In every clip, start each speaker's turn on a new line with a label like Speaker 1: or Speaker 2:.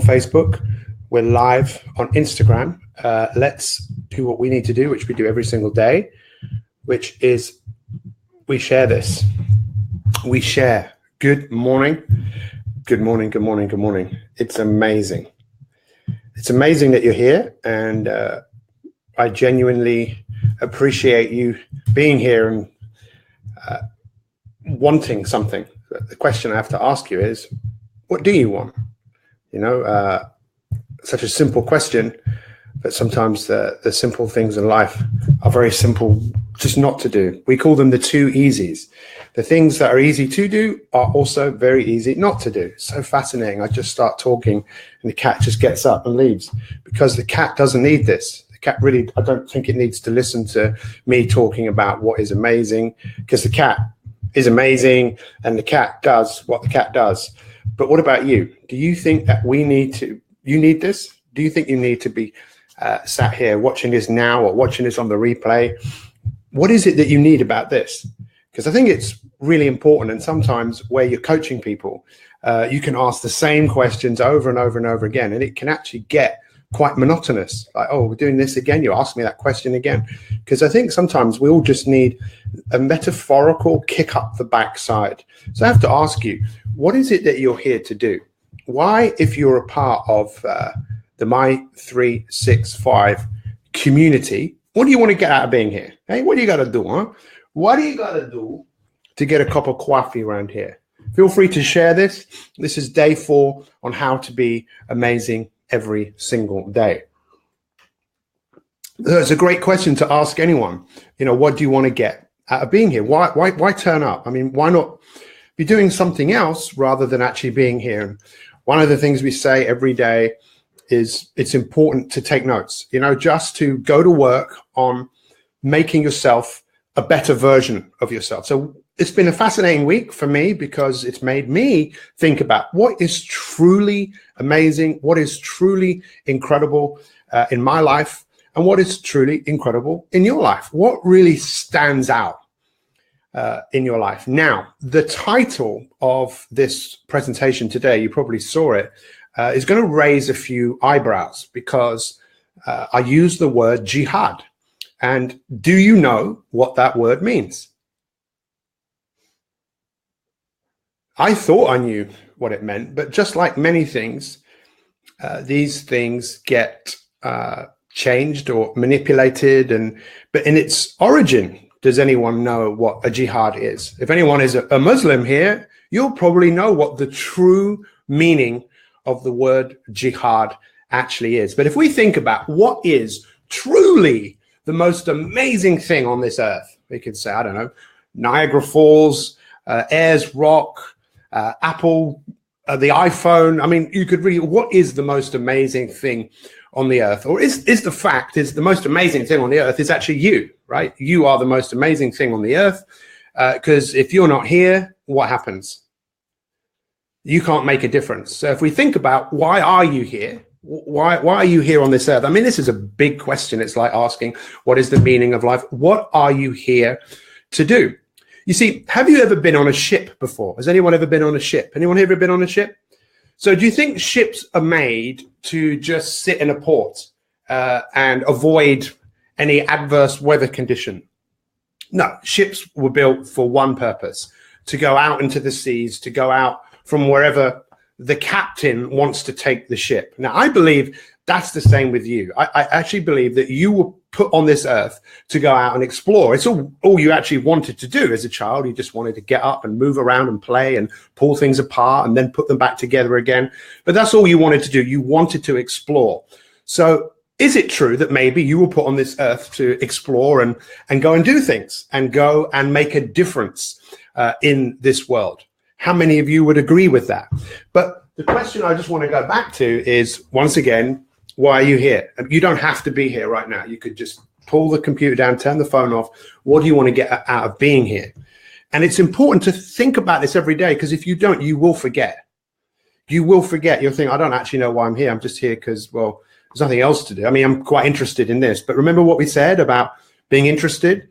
Speaker 1: Facebook. We're live on Instagram. Let's do what we need to do, which we do every single day, which is we share this. We share. Good morning. Good morning. Good morning. Good morning. It's amazing. It's amazing that you're here, and I genuinely appreciate you being here and wanting something. The question I have to ask you is, what do you want? You know, such a simple question, but sometimes the simple things in life are very simple just not to do. We call them the two easies. The things that are easy to do are also very easy not to do. So fascinating. I just start talking and the cat just gets up and leaves because the cat doesn't need this. The cat really, I don't think it needs to listen to me talking about what is amazing, because the cat is amazing and the cat does what the cat does. But what about you? Do you think that you need this? Do you think you need to be sat here watching this now or watching this on the replay? What is it that you need about this? Because I think it's really important. And sometimes where you're coaching people, you can ask the same questions over and over and over again, and it can actually get quite monotonous. Like, oh, we're doing this again. You ask me that question again. Because I think sometimes we all just need a metaphorical kick up the backside. So I have to ask you, what is it that you're here to do? Why, if you're a part of the My 365 community, what do you want to get out of being here? Hey, what do you got to do, huh? What do you got to do to get a cup of coffee around here? Feel free to share this. This is day 4 on how to be amazing every single day. It's a great question to ask anyone. You know, what do you want to get out of being here? Why turn up? I mean, why not be doing something else rather than actually being here? And one of the things we say every day is it's important to take notes, you know, just to go to work on making yourself a better version of yourself. So it's been a fascinating week for me because it's made me think about what is truly amazing, what is truly incredible in my life, and what is truly incredible in your life. What really stands out in your life? Now, the title of this presentation today, you probably saw it, is going to raise a few eyebrows because I use the word jihad. And do you know what that word means? I thought I knew what it meant, but just like many things, these things get changed or manipulated. But in its origin, does anyone know what a jihad is? If anyone is a Muslim here, you'll probably know what the true meaning of the word jihad actually is. But if we think about what is truly the most amazing thing on this earth, we could say, I don't know, Niagara Falls, Ayers Rock, Apple, the iPhone. I mean, you could really, what is the most amazing thing on the earth? Or is the most amazing thing on the earth is actually you, right? You are the most amazing thing on the earth, because if you're not here, what happens? You can't make a difference. So if we think about why are you here? Why are you here on this earth? I mean, this is a big question. It's like asking, what is the meaning of life? What are you here to do? You see, have you ever been on a ship before? Has anyone ever been on a ship? Anyone ever been on a ship? So do you think ships are made to just sit in a port and avoid any adverse weather condition? No, ships were built for one purpose: to go out into the seas, to go out from wherever the captain wants to take the ship. Now, I believe that's the same with you. I actually believe that you were put on this earth to go out and explore. It's all you actually wanted to do as a child. You just wanted to get up and move around and play and pull things apart and then put them back together again. But that's all you wanted to do. You wanted to explore. So is it true that maybe you were put on this earth to explore and go and do things and go and make a difference in this world? How many of you would agree with that? But the question I just want to go back to is, once again, why are you here? You don't have to be here right now. You could just pull the computer down, turn the phone off. What do you want to get out of being here? And it's important to think about this every day, because if you don't, you will forget. You will forget. You'll think, I don't actually know why I'm here. I'm just here because, well, there's nothing else to do. I mean, I'm quite interested in this. But remember what we said about being interested?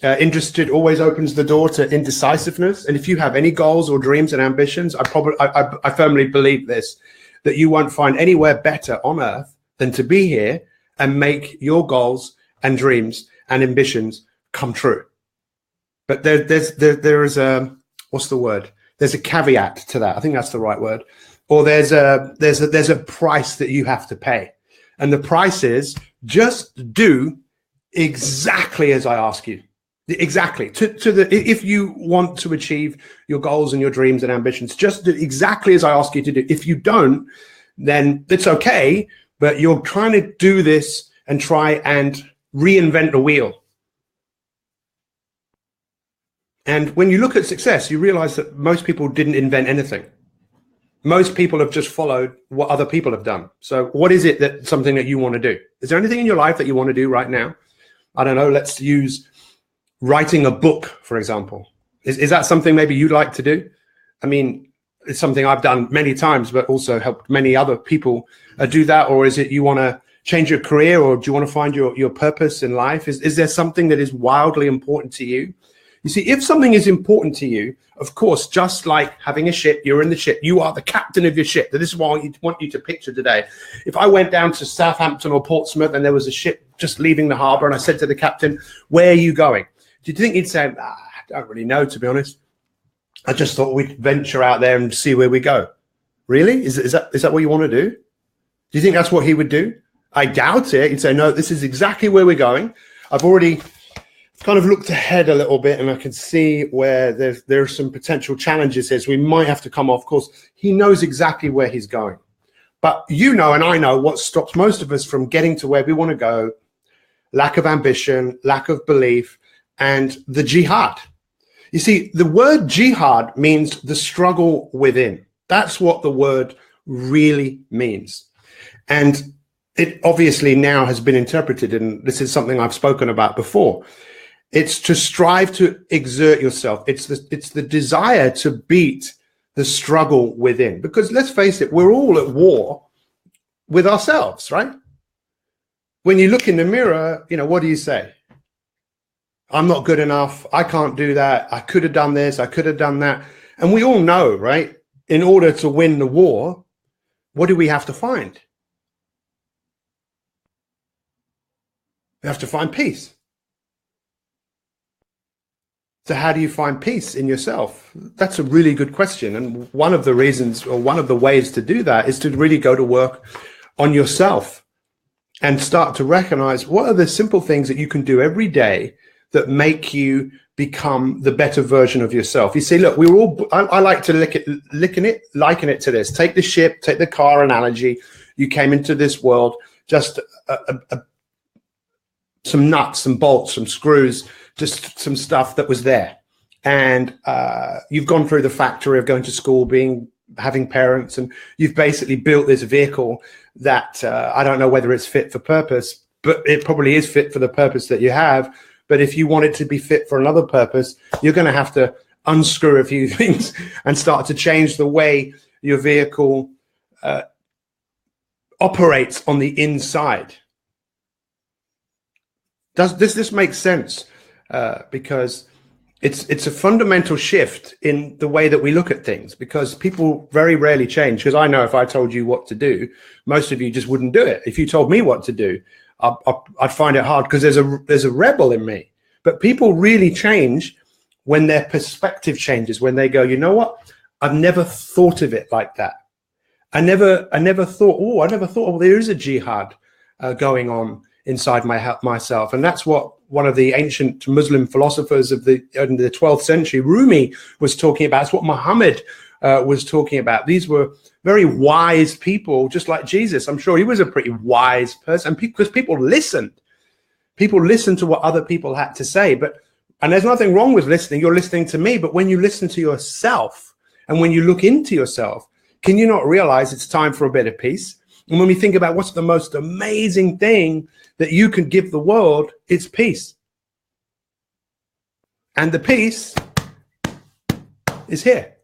Speaker 1: Interested always opens the door to indecisiveness. And if you have any goals or dreams and ambitions, I firmly believe this, that you won't find anywhere better on earth than to be here and make your goals and dreams and ambitions come true. But there is a, what's the word? There's a caveat to that. I think that's the right word. Or there's a price that you have to pay. And the price is just do exactly as I ask you. Exactly. If you want to achieve your goals and your dreams and ambitions, just do exactly as I ask you to do. If you don't, then it's okay, but you're trying to do this and try and reinvent the wheel. And when you look at success, you realize that most people didn't invent anything. Most people have just followed what other people have done. So what is it that something that you want to do? Is there anything in your life that you want to do right now? I don't know. Let's use writing a book, for example. Is that something maybe you'd like to do? I mean, it's something I've done many times, but also helped many other people do that. Or is it you want to change your career, or do you want to find your purpose in life? Is there something that is wildly important to you? You see, if something is important to you, of course, just like having a ship, you're in the ship, you are the captain of your ship. This is what I want you to picture today. If I went down to Southampton or Portsmouth and there was a ship just leaving the harbor and I said to the captain, where are you going? Do you think he'd say, I don't really know, to be honest. I just thought we'd venture out there and see where we go. Really? Is that what you want to do? Do you think that's what he would do? I doubt it. He'd say, no, this is exactly where we're going. I've already kind of looked ahead a little bit and I can see where there are some potential challenges here. So we might have to come off course. He knows exactly where he's going. But you know, and I know what stops most of us from getting to where we want to go: lack of ambition, lack of belief, and the jihad. You see, the word jihad means the struggle within. That's what the word really means. And it obviously now has been interpreted, and this is something I've spoken about before. It's to strive to exert yourself. It's the desire to beat the struggle within. Because let's face it, we're all at war with ourselves, right? When you look in the mirror, you know, what do you say? I'm not good enough. I can't do that. I could have done this. I could have done that. And we all know, right? In order to win the war, what do we have to find? We have to find peace. So how do you find peace in yourself? That's a really good question. And one of the reasons, or one of the ways to do that, is to really go to work on yourself and start to recognize what are the simple things that you can do every day that make you become the better version of yourself. You see, look, we're all, I like to liken it to this. Take the ship, take the car analogy. You came into this world, just some nuts, some bolts, some screws, just some stuff that was there. And you've gone through the factory of going to school, having parents, and you've basically built this vehicle that I don't know whether it's fit for purpose, but it probably is fit for the purpose that you have. But if you want it to be fit for another purpose, you're going to have to unscrew a few things and start to change the way your vehicle operates on the inside. Does this make sense? Because it's a fundamental shift in the way that we look at things, because people very rarely change. Because I know if I told you what to do, most of you just wouldn't do it. If you told me what to do, I'd find it hard, because there's a rebel in me. But people really change when their perspective changes, when they go, you know what? I've never thought of it like that. I never thought, well, there is a jihad going on inside myself. And that's what one of the ancient Muslim philosophers in the 12th century, Rumi, was talking about. It's what Muhammad was talking about. These were very wise people, just like Jesus. I'm sure he was a pretty wise person, because people listened. People listened to what other people had to say. And there's nothing wrong with listening. You're listening to me. But when you listen to yourself and when you look into yourself, can you not realize it's time for a bit of peace? And when we think about what's the most amazing thing that you can give the world, it's peace. And the peace is here.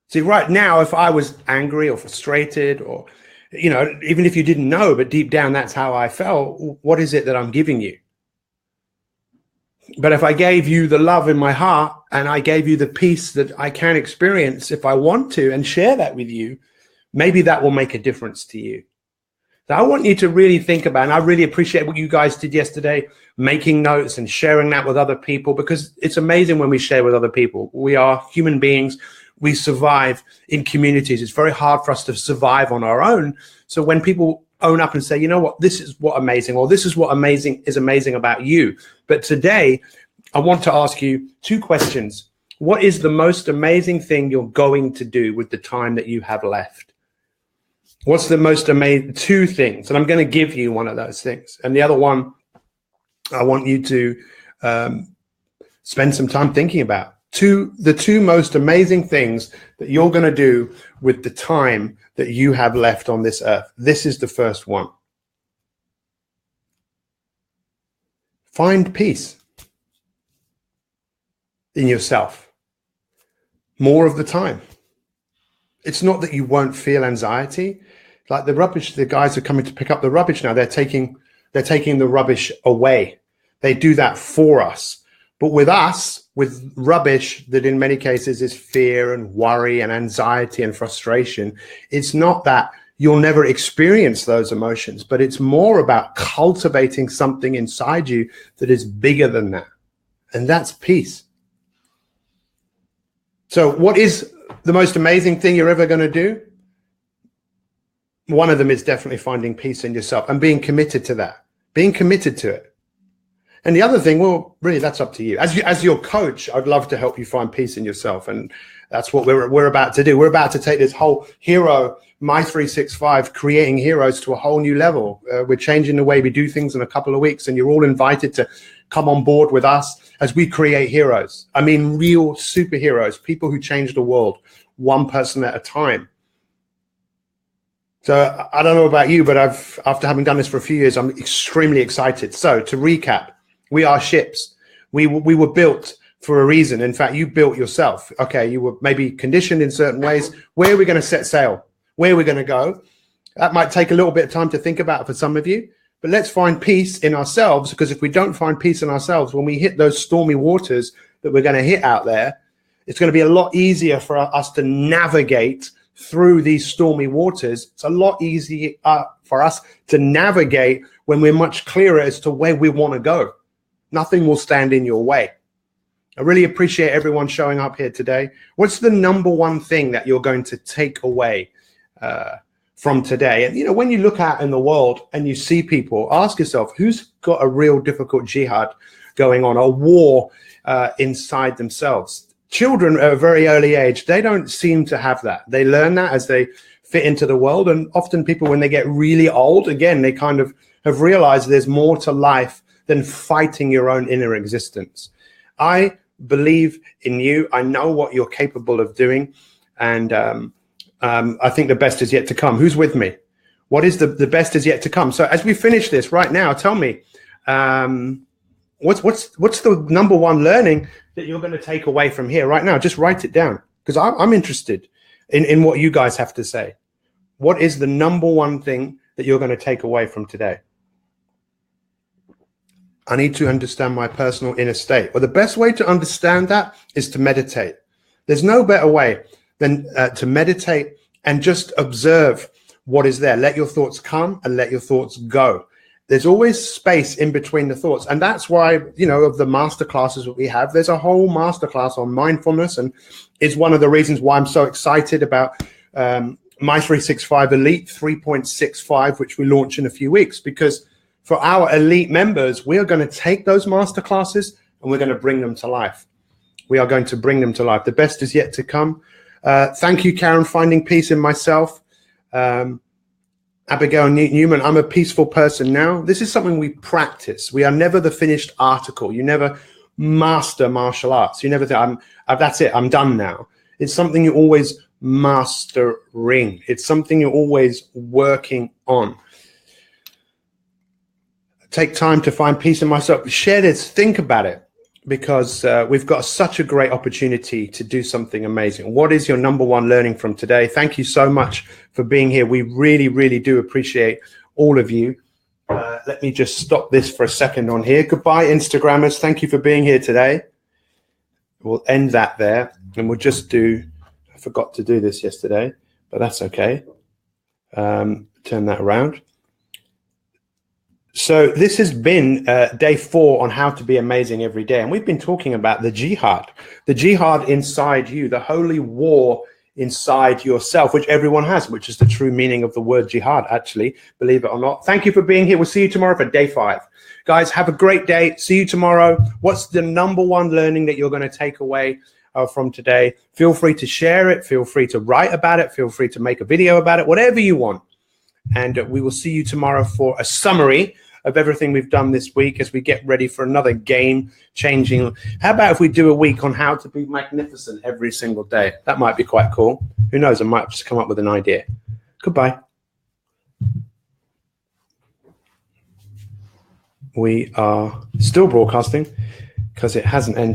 Speaker 1: See, right now, if I was angry or frustrated, or, you know, even if you didn't know, but deep down, that's how I felt, what is it that I'm giving you? But if I gave you the love in my heart, and I gave you the peace that I can experience if I want to, and share that with you, maybe that will make a difference to you. So I want you to really think about, and I really appreciate what you guys did yesterday, making notes and sharing that with other people, because it's amazing when we share with other people. We are human beings. We survive in communities. It's very hard for us to survive on our own. So when people own up and say, you know what, this is what amazing, or this is what amazing about you. But today, I want to ask you 2 questions. What is the most amazing thing you're going to do with the time that you have left? What's the most amazing 2 things? And I'm going to give you one of those things. And the other one, I want you to spend some time thinking about. The 2 most amazing things that you're going to do with the time that you have left on this earth. This is the first one. Find peace in yourself more of the time. It's not that you won't feel anxiety. Like the guys are coming to pick up the rubbish now. They're taking the rubbish away. They do that for us. But with us, with rubbish that in many cases is fear and worry and anxiety and frustration, it's not that you'll never experience those emotions, but it's more about cultivating something inside you that is bigger than that. And that's peace. So what is the most amazing thing you're ever going to do? One of them is definitely finding peace in yourself and being committed to that, being committed to it. And the other thing, well, really, that's up to you. As your coach, I'd love to help you find peace in yourself. And that's what we're about to do. We're about to take this whole hero, My 365, creating heroes to a whole new level. We're changing the way we do things in a couple of weeks, and you're all invited to come on board with us as we create heroes. I mean, real superheroes, people who change the world, one person at a time. So I don't know about you, but after having done this for a few years, I'm extremely excited. So to recap, we are ships. We were built for a reason. In fact, you built yourself. Okay, you were maybe conditioned in certain ways. Where are we going to set sail? Where are we going to go? That might take a little bit of time to think about for some of you, but let's find peace in ourselves, because if we don't find peace in ourselves, when we hit those stormy waters that we're going to hit out there, it's going to be a lot easier for us to navigate through these stormy waters. It's a lot easier for us to navigate when we're much clearer as to where we want to go. Nothing will stand in your way. I really appreciate everyone showing up here today. What's the number one thing that you're going to take away from today? And, you know, when you look out in the world and you see people, ask yourself, who's got a real difficult jihad going on, a war inside themselves? Children at a very early age, they don't seem to have that. They learn that as they fit into the world. And often people, when they get really old, again, they kind of have realized there's more to life than fighting your own inner existence. I believe in you. I know what you're capable of doing. And I think the best is yet to come. Who's with me? What is the best is yet to come? So as we finish this right now, tell me, what's the number one learning that you're going to take away from here right now? Just write it down, because I'm interested in what you guys have to say. What is the number one thing that you're going to take away from today? I need to understand my personal inner state. Well, the best way to understand that is to meditate. There's no better way than to meditate and just observe what is there. Let your thoughts come and let your thoughts go. There's always space in between the thoughts. And that's why, you know, of the master classes that we have, there's a whole masterclass on mindfulness. And it's one of the reasons why I'm so excited about My 365 Elite 3.65, which we launch in a few weeks, because for our elite members, we are going to take those master classes and we're going to bring them to life. We are going to bring them to life. The best is yet to come. Thank you, Karen, finding peace in myself. Abigail Newman, I'm a peaceful person now. This is something we practice. We are never the finished article. You never master martial arts. You never think, that's it, I'm done now. It's something you're always mastering. It's something you're always working on. Take time to find peace in myself. Share this, think about it, because we've got such a great opportunity to do something amazing. What is your number one learning from today? Thank you so much for being here. We really, really do appreciate all of you. Let me just stop this for a second on here. Goodbye, Instagrammers. Thank you for being here today. We'll end that there, and we'll just do, I forgot to do this yesterday, but that's okay. Turn that around. So this has been day 4 on how to be amazing every day. And we've been talking about the jihad inside you, the holy war inside yourself, which everyone has, which is the true meaning of the word jihad, actually, believe it or not. Thank you for being here. We'll see you tomorrow for day 5. Guys, have a great day. See you tomorrow. What's the number one learning that you're going to take away from today? Feel free to share it. Feel free to write about it. Feel free to make a video about it, whatever you want. And we will see you tomorrow for a summary of everything we've done this week as we get ready for another game changing. How about if we do a week on how to be magnificent every single day? That might be quite cool. Who knows? I might just come up with an idea. Goodbye. We are still broadcasting because it hasn't ended.